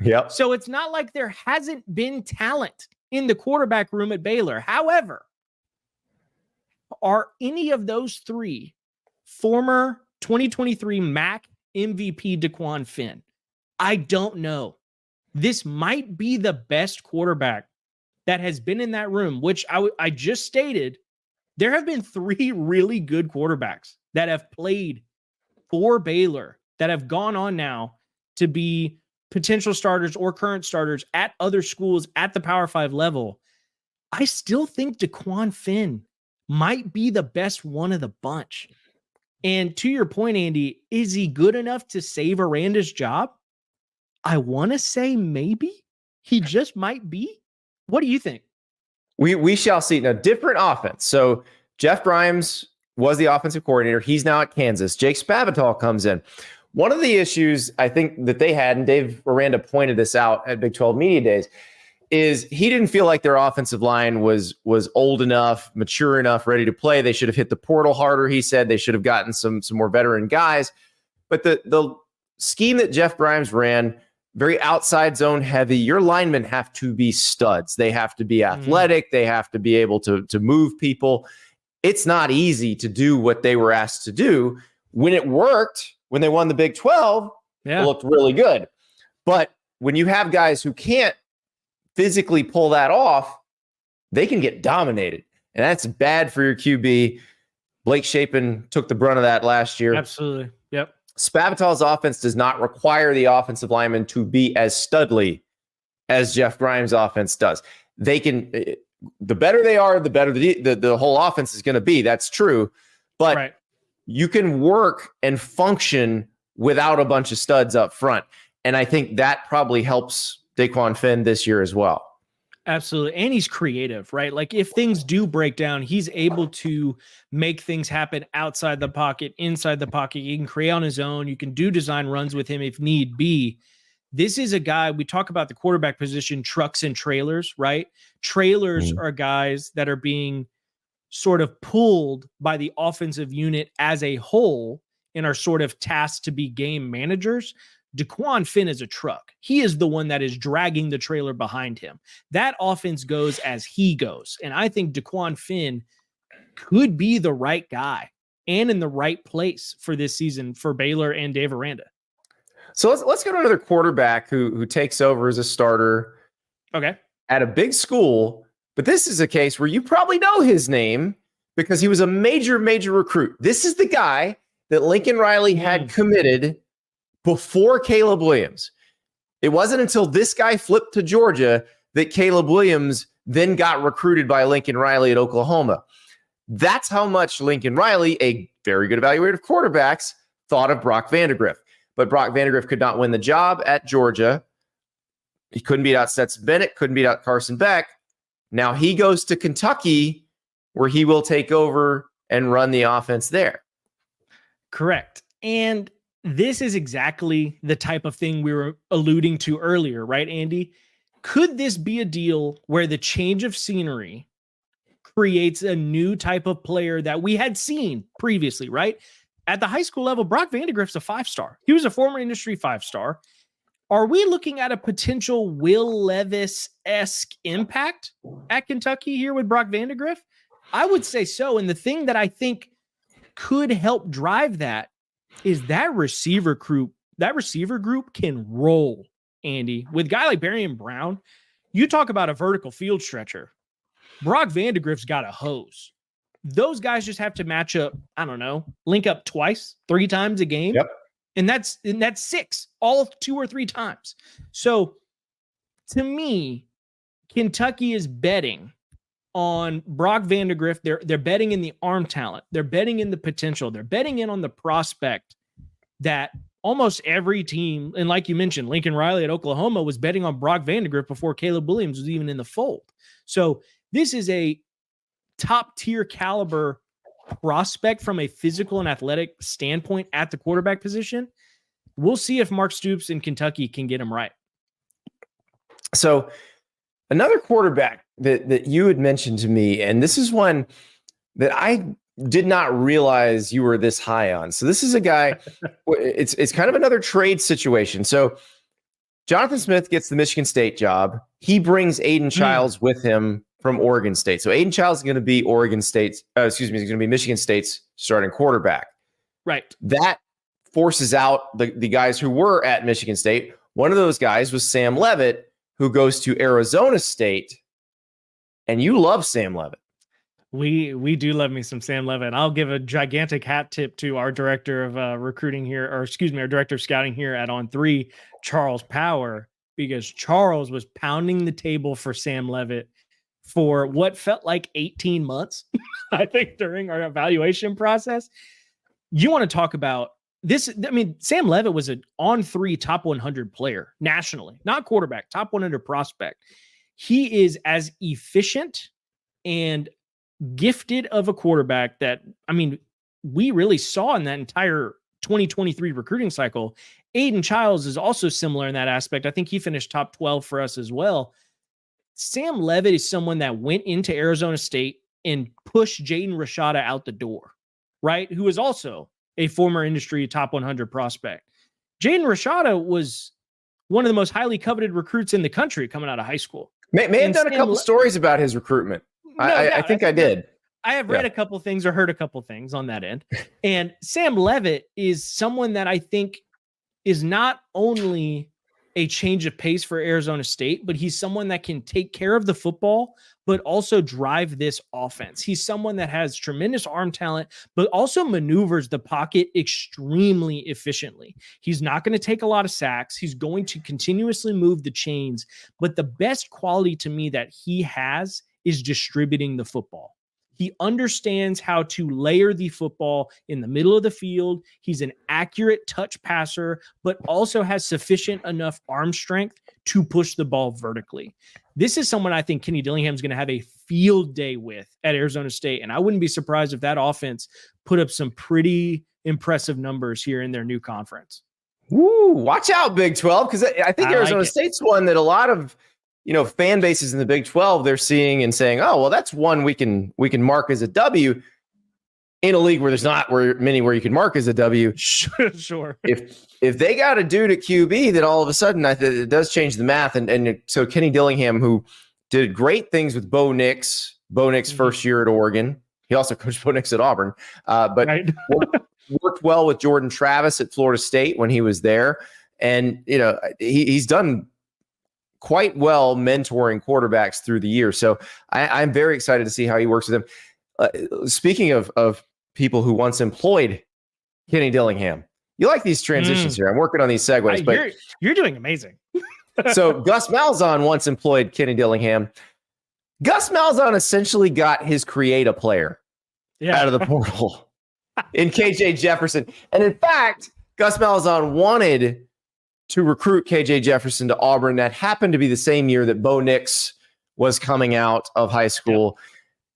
Yep. So it's not like there hasn't been talent in the quarterback room at Baylor. However, are any of those three former 2023 MAC MVP Dequan Finn? I don't know. This might be the best quarterback that has been in that room, which I just stated. There have been three really good quarterbacks that have played for Baylor that have gone on now to be potential starters or current starters at other schools at the Power 5 level. I still think Dequan Finn might be the best one of the bunch. And to your point, Andy, is he good enough to save Aranda's job? I want to say maybe. He just might be. What do you think? We shall see. Now, different offense. So Jeff Grimes was the offensive coordinator. He's now at Kansas. Jake Spavital comes in. One of the issues I think that they had, and Dave Aranda pointed this out at Big 12 Media Days, is he didn't feel like their offensive line was old enough, mature enough, ready to play. They should have hit the portal harder, he said. They should have gotten some more veteran guys. But the scheme that Jeff Grimes ran, very outside zone heavy. Your linemen have to be studs. They have to be athletic. They have to be able to move people. It's not easy to do what they were asked to do. When it worked, when they won the Big 12, it looked really good. But when you have guys who can't physically pull that off, they can get dominated. And that's bad for your QB. Blake Shapen took the brunt of that last year. Absolutely. Yep. Spavital's offense does not require the offensive lineman to be as studly as Jeff Grimes' offense does. They can, the better they are, the better the whole offense is going to be. That's true. But you can work and function without a bunch of studs up front. And I think that probably helps Dequan Finn this year as well. Absolutely. And he's creative, right? Like if things do break down, he's able to make things happen outside the pocket, inside the pocket. He can create on his own. You can do design runs with him if need be. This is a guy, we talk about the quarterback position, trucks and trailers, right? Trailers are guys that are being sort of pulled by the offensive unit as a whole and are sort of tasked to be game managers. Dequan Finn is a truck. He is the one that is dragging the trailer behind him. That offense goes as he goes. And I think Dequan Finn could be the right guy and in the right place for this season for Baylor and Dave Aranda. So let's go to another quarterback who takes over as a starter. Okay. At a big school, but this is a case where you probably know his name because he was a major recruit. This is the guy that Lincoln Riley had committed before Caleb Williams. It wasn't until this guy flipped to Georgia that Caleb Williams then got recruited by Lincoln Riley at Oklahoma. That's how much Lincoln Riley, a very good evaluator of quarterbacks, thought of Brock Vandagriff. But Brock Vandagriff could not win the job at Georgia. He couldn't beat out Stetson Bennett, couldn't beat out Carson Beck. Now he goes to Kentucky, where he will take over and run the offense there. Correct. And this is exactly the type of thing we were alluding to earlier, right, Andy? Could this be a deal where the change of scenery creates a new type of player that we had seen previously, right? At the high school level, Brock Vandagriff's a 5-star. He was a former industry 5-star. Are we looking at a potential Will Levis-esque impact at Kentucky here with Brock Vandagriff? I would say so. And the thing that I think could help drive that is that receiver group. That receiver group can roll, Andy. With a guy like Barrion Brown, you talk about a vertical field stretcher. Brock Vandagriff's got a hose. Those guys just have to match up, I don't know, link up twice, 3 times a game. Yep. And that's 6, all 2 or 3 times. So to me, Kentucky is betting on Brock Vandagriff. They're betting in the arm talent. They're betting in the potential. They're betting in on the prospect that almost every team, and like you mentioned, Lincoln Riley at Oklahoma was betting on Brock Vandagriff before Caleb Williams was even in the fold. So this is a top tier caliber prospect from a physical and athletic standpoint at the quarterback position. We'll see if Mark Stoops in Kentucky can get him right. So another quarterback that you had mentioned to me, and this is one that I did not realize you were this high on. So this is a guy, it's kind of another trade situation. So Jonathan Smith gets the Michigan State job. He brings Aidan Chiles with him from Oregon State. So Aidan Chiles is going to be he's going to be Michigan State's starting quarterback. Right. That forces out the guys who were at Michigan State. One of those guys was Sam Leavitt, who goes to Arizona State. And you love Sam Leavitt. We do love me some Sam Leavitt. I'll give a gigantic hat tip to our director of recruiting here, our director of scouting here at On3, Charles Power, because Charles was pounding the table for Sam Leavitt for what felt like 18 months, I think, during our evaluation process. You want to talk about this? I mean, Sam Leavitt was an On3 top 100 player nationally, not quarterback, top 100 prospect. He is as efficient and gifted of a quarterback that, I mean, we really saw in that entire 2023 recruiting cycle. Aidan Chiles is also similar in that aspect. I think he finished top 12 for us as well. Sam Leavitt is someone that went into Arizona State and pushed Jaden Rashada out the door, right? Who is also a former industry top 100 prospect. Jaden Rashada was one of the most highly coveted recruits in the country coming out of high school. May have done a couple stories about his recruitment. I think I did. I have read a couple things or heard a couple things on that end. And Sam Leavitt is someone that I think is not only a change of pace for Arizona State, but he's someone that can take care of the football, but also drive this offense. He's someone that has tremendous arm talent, but also maneuvers the pocket extremely efficiently. He's not going to take a lot of sacks. He's going to continuously move the chains. But the best quality to me that he has is distributing the football. He understands how to layer the football in the middle of the field. He's an accurate touch passer, but also has sufficient enough arm strength to push the ball vertically. This is someone I think Kenny Dillingham's going to have a field day with at Arizona State. And I wouldn't be surprised if that offense put up some pretty impressive numbers here in their new conference. Woo, watch out, Big 12, because I think Arizona State's one that a lot of fan bases in the Big 12, they're seeing and saying, oh, well, that's one we can mark as a W. in a league where there's not many where you can mark as a W. Sure. If they got a dude at QB, then all of a sudden it does change the math. And so Kenny Dillingham, who did great things with Bo Nix first year at Oregon. He also coached Bo Nix at Auburn, but right. worked well with Jordan Travis at Florida State when he was there. And, he's done quite well mentoring quarterbacks through the year. So I'm very excited to see how he works with them. Speaking of people who once employed Kenny Dillingham, you like these transitions here. I'm working on these segues, but you're doing amazing. So Gus Malzahn once employed Kenny Dillingham. Gus Malzahn essentially got his create a player out of the portal in KJ Jefferson. And in fact, Gus Malzahn wanted to recruit KJ Jefferson to Auburn. That happened to be the same year that Bo Nix was coming out of high school. Yep.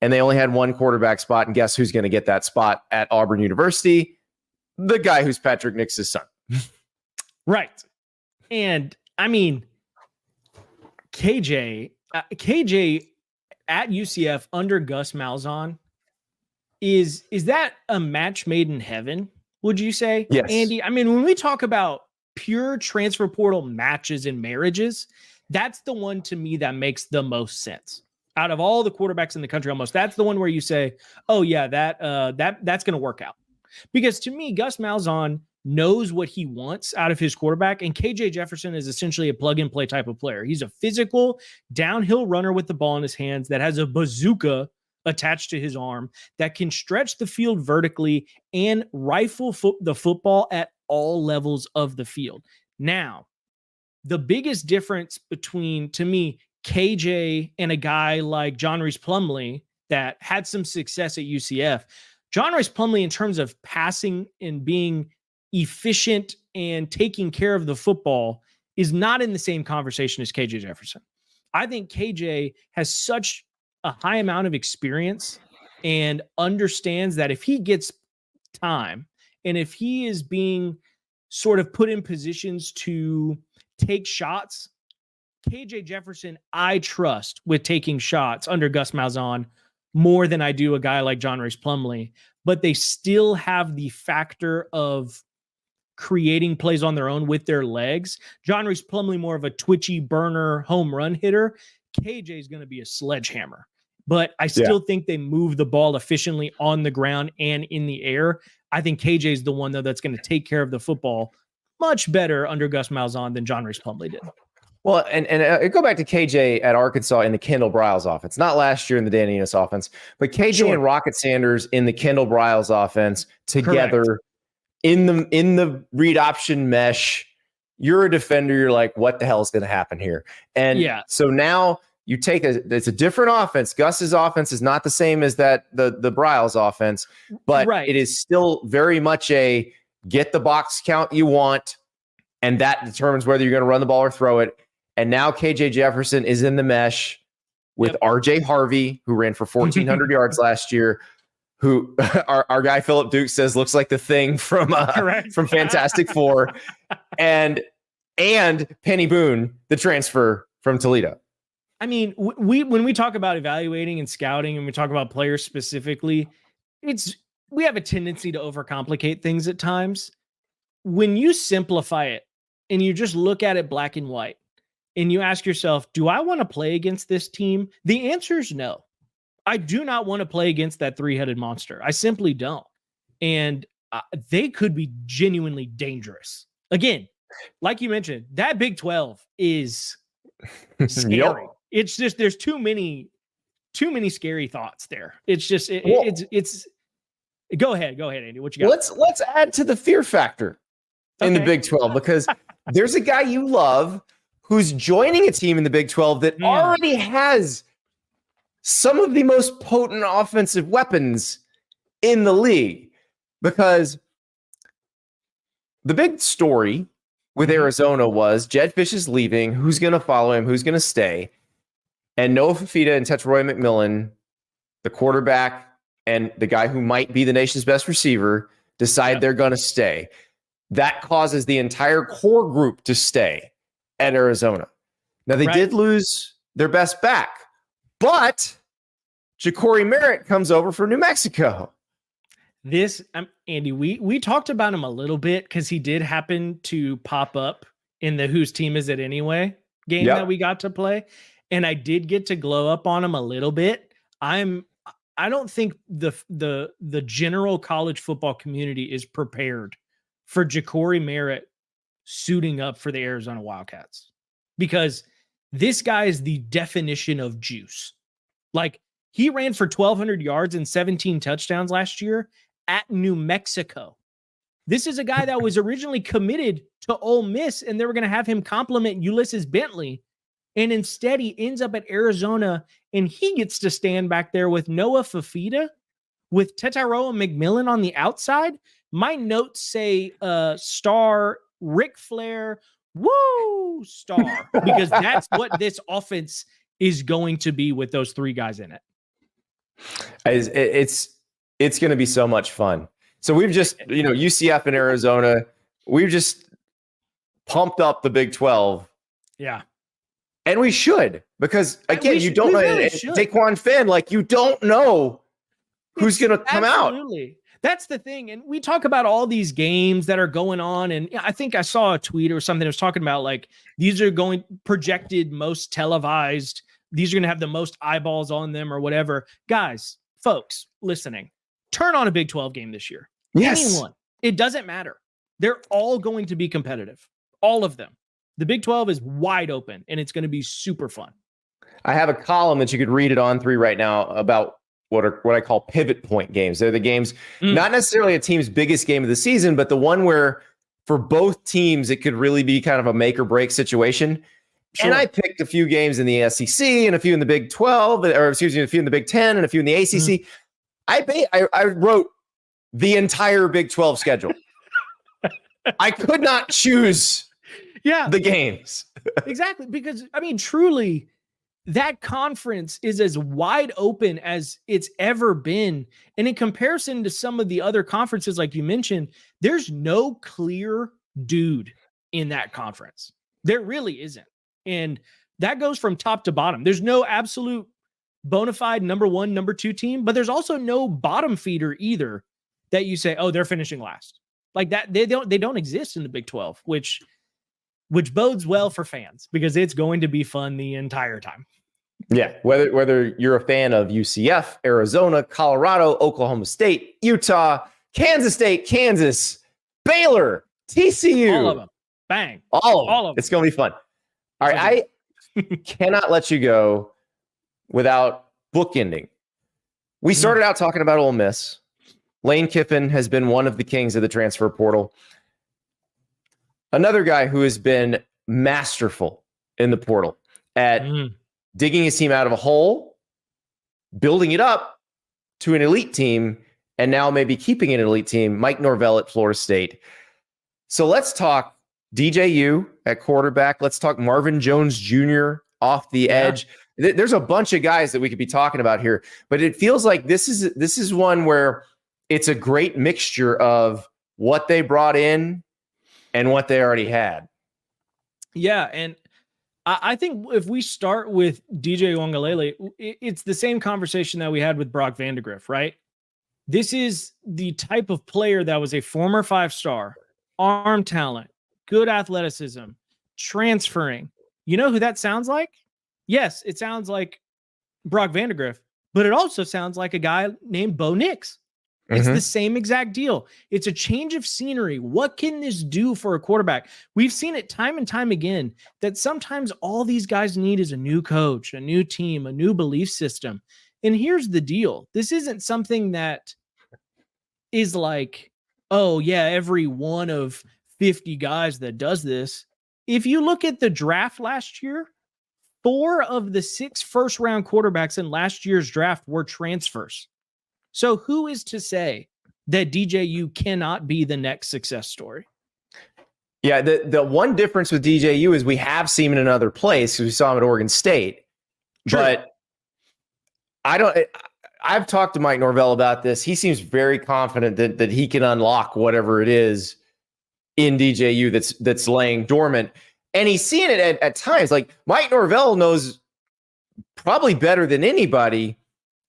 And they only had one quarterback spot. And guess who's going to get that spot at Auburn University? The guy who's Patrick Nix's son. Right. And I mean, KJ at UCF under Gus Malzahn, is that a match made in heaven, would you say? Yes. Andy, I mean, when we talk about pure transfer portal matches and marriages, that's the one to me that makes the most sense. Out of all the quarterbacks in the country, almost, that's the one where you say, oh yeah, that's going to work out. Because to me, Gus Malzahn knows what he wants out of his quarterback, and KJ Jefferson is essentially a plug-and-play type of player. He's a physical, downhill runner with the ball in his hands that has a bazooka attached to his arm that can stretch the field vertically and rifle the football at all levels of the field. Now, the biggest difference between, to me, KJ and a guy like John Reese Plumlee that had some success at UCF, John Reese Plumlee, in terms of passing and being efficient and taking care of the football, is not in the same conversation as KJ Jefferson. I think KJ has such a high amount of experience and understands that if he gets time and if he is being sort of put in positions to take shots, KJ Jefferson, I trust with taking shots under Gus Malzahn more than I do a guy like John Reese Plumlee, but they still have the factor of creating plays on their own with their legs. John Reese Plumlee, more of a twitchy burner home run hitter. KJ is going to be a sledgehammer, but I still think they move the ball efficiently on the ground and in the air. I think KJ is the one, though, that's going to take care of the football much better under Gus Malzahn than John Reese Plumlee did. Well, and go back to KJ at Arkansas in the Kendall Briles offense, not last year in the Dan Enos offense, but KJ and Rocket Sanders in the Kendall Briles offense together. Correct. In the read option mesh. You're a defender. You're like, what the hell is going to happen here? And so now you take it's a different offense. Gus's offense is not the same as the Briles offense, but it is still very much a get the box count you want, and that determines whether you're going to run the ball or throw it. And now KJ Jefferson is in the mesh with RJ Harvey, who ran for 1,400 yards last year, who our guy Philip Duke says looks like the Thing from Fantastic Four, and Penny Boone, the transfer from Toledo. I mean, when we talk about evaluating and scouting, and we talk about players specifically, we have a tendency to overcomplicate things at times. When you simplify it and you just look at it black and white, and you ask yourself, do I want to play against this team? The answer is no. I do not want to play against that three-headed monster. I simply don't. And they could be genuinely dangerous. Again, like you mentioned, that Big 12 is scary. It's just, there's too many scary thoughts there. It's just, it's go ahead, Andy. What you got? Let's add to the fear factor in the Big 12, because there's a guy you love who's joining a team in the Big 12 that already has some of the most potent offensive weapons in the league. Because the big story with Arizona was Jed Fish is leaving. Who's going to follow him? Who's going to stay? And Noah Fafita and Tetairoa McMillan, the quarterback and the guy who might be the nation's best receiver, decide they're going to stay. That causes the entire core group to stay at Arizona. Now, they did lose their best back, but Jecory Merritt comes over from New Mexico. Andy, we talked about him a little bit because he did happen to pop up in the Whose Team Is It Anyway game that we got to play. And I did get to glow up on him a little bit. I don't think the general college football community is prepared for Jecory Merritt suiting up for the Arizona Wildcats, because this guy is the definition of juice. Like, he ran for 1,200 yards and 17 touchdowns last year at New Mexico. This is a guy that was originally committed to Ole Miss, and they were going to have him compliment Ulysses Bentley. And instead, he ends up at Arizona, and he gets to stand back there with Noah Fafita, with Tetaroa McMillan on the outside. My notes say star Ric Flair, woo, star, because that's what this offense is going to be with those three guys in it. It's going to be so much fun. So we've just, UCF and Arizona, we've just pumped up the Big 12. Yeah. And we should, because again, you don't know. Dequan Finn, you don't know who's going to come out. Absolutely. That's the thing. And we talk about all these games that are going on. And I think I saw a tweet or something that was talking about these are going projected most televised. These are going to have the most eyeballs on them or whatever. Guys, folks listening, turn on a Big 12 game this year. Yes. Anyone. It doesn't matter. They're all going to be competitive. All of them. The Big 12 is wide open, and it's going to be super fun. I have a column that you could read at On3 right now about what I call pivot point games. They're the games, not necessarily a team's biggest game of the season, but the one where for both teams, it could really be kind of a make or break situation. Sure. And I picked a few games in the SEC and a few in the Big 12, a few in the Big 10 and a few in the ACC. I wrote the entire Big 12 schedule. I could not choose the games. Exactly. Because, truly, that conference is as wide open as it's ever been. And in comparison to some of the other conferences, like you mentioned, there's no clear dude in that conference. There really isn't. And that goes from top to bottom. There's no absolute bona fide number one, number two team, but there's also no bottom feeder either that you say, oh, they're finishing last. Like that, they don't exist in the Big 12, which bodes well for fans because it's going to be fun the entire time. Yeah, whether you're a fan of UCF, Arizona, Colorado, Oklahoma State, Utah, Kansas State, Kansas, Baylor, TCU. All of them. Bang. All of them. It's going to be fun. All right, I cannot let you go without bookending. We started out talking about Ole Miss. Lane Kiffin has been one of the kings of the transfer portal. Another guy who has been masterful in the portal at digging his team out of a hole, building it up to an elite team, and now maybe keeping an elite team, Mike Norvell at Florida State. So let's talk DJU at quarterback. Let's talk Marvin Jones Jr. off the edge. There's a bunch of guys that we could be talking about here, but it feels like this is one where it's a great mixture of what they brought in and what they already had. Yeah, and I think if we start with DJ Uiagalelei, it's the same conversation that we had with Brock Vandagriff, right? This is the type of player that was a former 5-star, arm talent, good athleticism, transferring. You know who that sounds like? Yes, it sounds like Brock Vandagriff, but it also sounds like a guy named Bo Nix. It's the same exact deal. It's a change of scenery. What can this do for a quarterback? We've seen it time and time again that sometimes all these guys need is a new coach, a new team, a new belief system. And here's the deal. This isn't something that is like, oh, yeah, every one of 50 guys that does this. If you look at the draft last year, 4 of the 6 first-round quarterbacks in last year's draft were transfers. So who is to say that DJU cannot be the next success story? Yeah, the one difference with DJU is we have seen him in another place because we saw him at Oregon State. True. But I've talked to Mike Norvell about this. He seems very confident that he can unlock whatever it is in DJU that's laying dormant. And he's seeing it at times. Like Mike Norvell knows probably better than anybody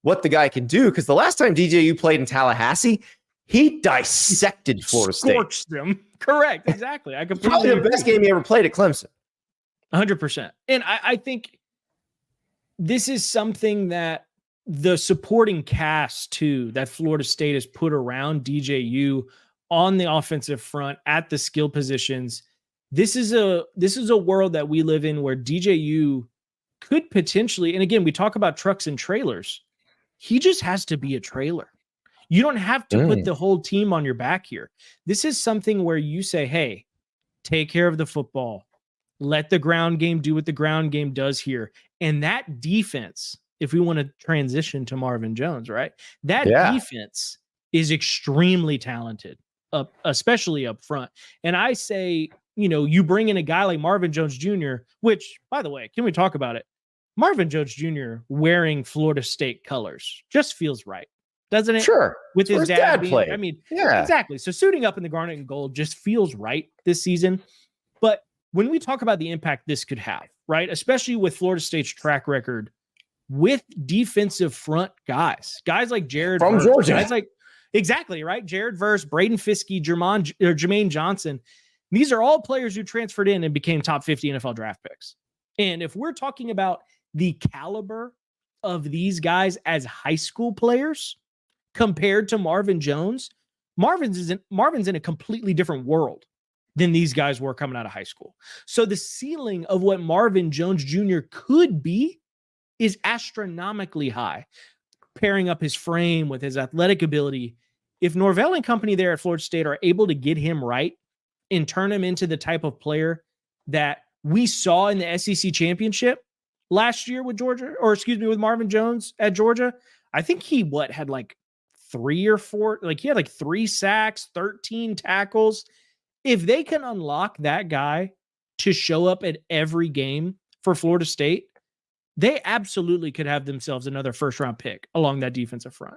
what the guy can do, because the last time DJU played in Tallahassee, He dissected Florida State. Scorched them. Correct. Exactly. I completely Probably the agree. best game he ever played at Clemson. 100%. And I think this is something that the supporting cast too that Florida State has put around DJU on the offensive front at the skill positions. This is a world that we live in where DJU could potentially, and again, we talk about trucks and trailers. He just has to be a trailer. You don't have to put the whole team on your back here. This is something where you say, hey, take care of the football. Let the ground game do what the ground game does here. And that defense, if we want to transition to Marvin Jones, right? That defense is extremely talented, especially up front. And I say, you bring in a guy like Marvin Jones Jr., which, by the way, can we talk about it? Marvin Jones Jr. wearing Florida State colors just feels right, doesn't it? Sure. With his dad play. I mean, exactly. So suiting up in the garnet and gold just feels right this season. But when we talk about the impact this could have, right, especially with Florida State's track record with defensive front guys like Jared from Verse, Georgia, guys like exactly right, Jared Verse, Braden Fiskey, Jermaine Johnson. These are all players who transferred in and became top 50 NFL draft picks. And if we're talking about the caliber of these guys as high school players compared to Marvin Jones, Marvin's in a completely different world than these guys were coming out of high school. So the ceiling of what Marvin Jones Jr. could be is astronomically high. Pairing up his frame with his athletic ability, if Norvell and company there at Florida State are able to get him right and turn him into the type of player that we saw in the SEC championship last year with with Marvin Jones at Georgia, I think he had like 3 or 4, he had like 3 sacks, 13 tackles. If they can unlock that guy to show up at every game for Florida State, they absolutely could have themselves another first-round pick along that defensive front.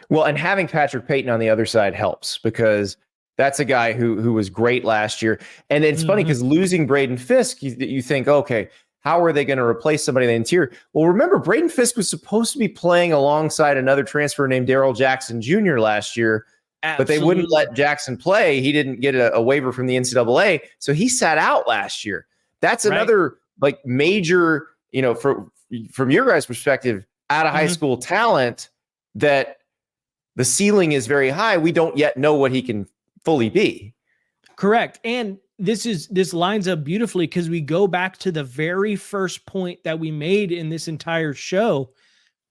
Well, and having Patrick Payton on the other side helps because that's a guy who was great last year. And it's funny because losing Braden Fisk, you think, okay, how are they going to replace somebody in the interior? Well, remember, Braden Fisk was supposed to be playing alongside another transfer named Darrell Jackson Jr. last year. Absolutely. But they wouldn't let Jackson play. He didn't get a waiver from the NCAA, so he sat out last year. That's another major, from your guys' perspective, out of high school talent that the ceiling is very high. We don't yet know what he can fully be. Correct. And this lines up beautifully because we go back to the very first point that we made in this entire show,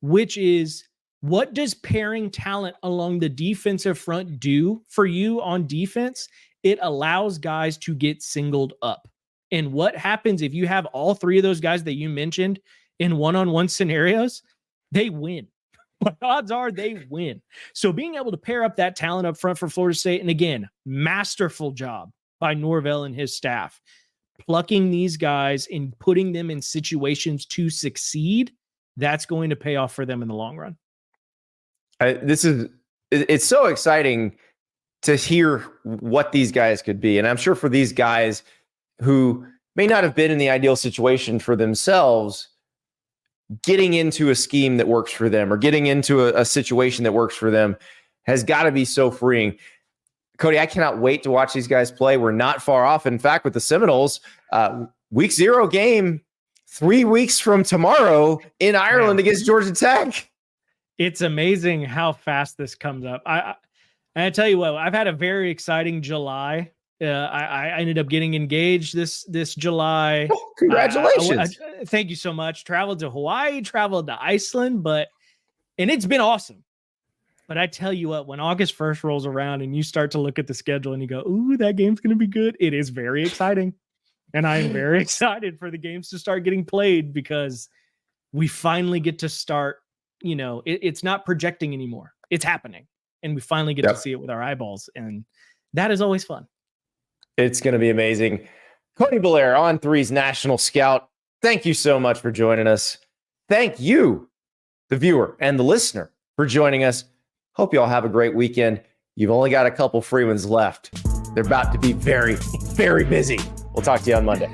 which is, what does pairing talent along the defensive front do for you on defense? It allows guys to get singled up. And what happens if you have all 3 of those guys that you mentioned in one-on-one scenarios? They win. Odds are they win. So being able to pair up that talent up front for Florida State, and again, masterful job by Norvell and his staff, plucking these guys and putting them in situations to succeed, that's going to pay off for them in the long run. It's so exciting to hear what these guys could be. And I'm sure for these guys who may not have been in the ideal situation for themselves, getting into a scheme that works for them or getting into a situation that works for them has got to be so freeing. Cody, I cannot wait to watch these guys play. We're not far off. In fact, with the Seminoles, week 0 game, 3 weeks from tomorrow in Ireland against Georgia Tech. It's amazing how fast this comes up. I tell you what, I've had a very exciting July. I ended up getting engaged this July. Oh, congratulations. Thank you so much. Traveled to Hawaii, traveled to Iceland, and it's been awesome. But I tell you what, when August 1st rolls around and you start to look at the schedule and you go, ooh, that game's going to be good. It is very exciting. And I am very excited for the games to start getting played because we finally get to start, it's not projecting anymore. It's happening. And we finally get to see it with our eyeballs. And that is always fun. It's going to be amazing. Cody Bellaire, On3's national scout. Thank you so much for joining us. Thank you, the viewer and the listener, for joining us. Hope you all have a great weekend. You've only got a couple free ones left. They're about to be very, very busy. We'll talk to you on Monday.